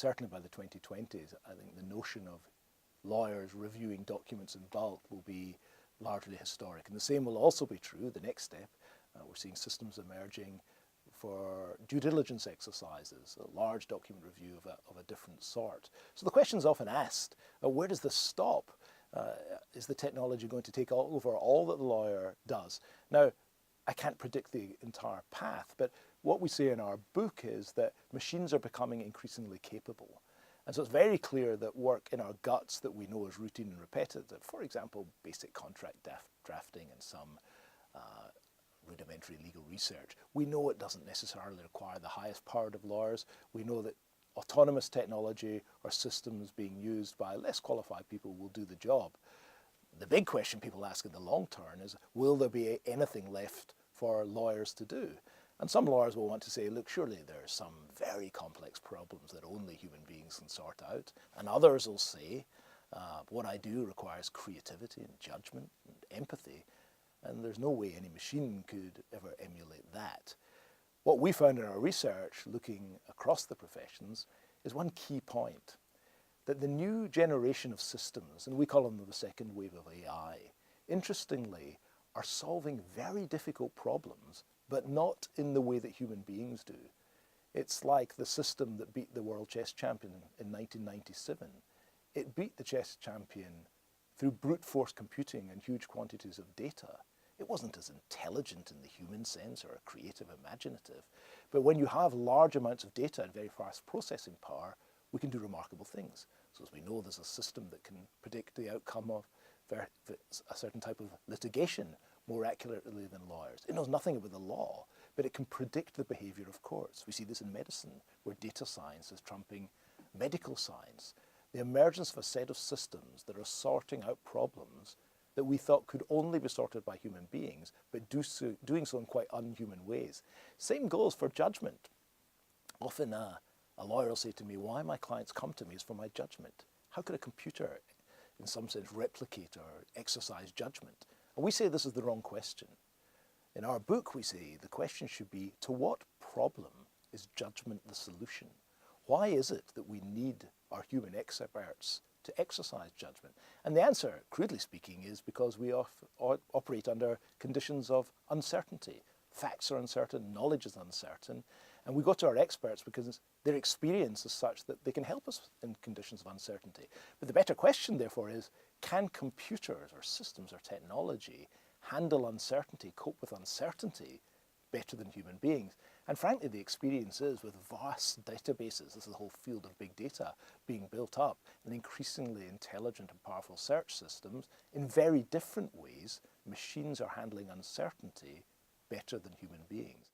certainly by the 2020s, I think the notion of lawyers reviewing documents in bulk will be largely historic. And the same will also be true, the next step. We're seeing systems emerging for due diligence exercises, a large document review of a different sort. So the question is often asked, where does this stop? Is the technology going to take over all that the lawyer does? Now, I can't predict the entire path, but what we say in our book is that machines are becoming increasingly capable. And so it's very clear that work in our guts that we know is routine and repetitive, for example, basic contract drafting and some rudimentary legal research, we know it doesn't necessarily require the highest powered of lawyers. We know that autonomous technology or systems being used by less qualified people will do the job. The big question people ask in the long term is, will there be anything left for lawyers to do? And some lawyers will want to say, look, surely there are some very complex problems that only human beings can sort out. And others will say, what I do requires creativity and judgment and empathy. And there's no way any machine could ever emulate that. What we found in our research, looking across the professions, is one key point, that the new generation of systems, and we call them the second wave of AI, interestingly, are solving very difficult problems, but not in the way that human beings do. It's like the system that beat the world chess champion in 1997. It beat the chess champion through brute force computing and huge quantities of data. It wasn't as intelligent in the human sense or creative, imaginative. But when you have large amounts of data and very fast processing power, we can do remarkable things. So as we know, there's a system that can predict the outcome of a certain type of litigation more accurately than lawyers. It knows nothing about the law, but it can predict the behavior of courts. We see this in medicine, where data science is trumping medical science. The emergence of a set of systems that are sorting out problems that we thought could only be sorted by human beings, but doing so in quite unhuman ways. Same goes for judgment. Often a lawyer will say to me, why my clients come to me is for my judgment. How could a computer, in some sense, replicate or exercise judgment? And we say this is the wrong question. In our book, we say the question should be, to what problem is judgment the solution? Why is it that we need our human experts to exercise judgment? And the answer, crudely speaking, is because we operate under conditions of uncertainty. Facts are uncertain, knowledge is uncertain, and we go to our experts because their experience is such that they can help us in conditions of uncertainty. But the better question, therefore, is, can computers or systems or technology handle uncertainty, cope with uncertainty better than human beings? And frankly, the experience is with vast databases, this is the whole field of big data being built up, and increasingly intelligent and powerful search systems, in very different ways, machines are handling uncertainty better than human beings.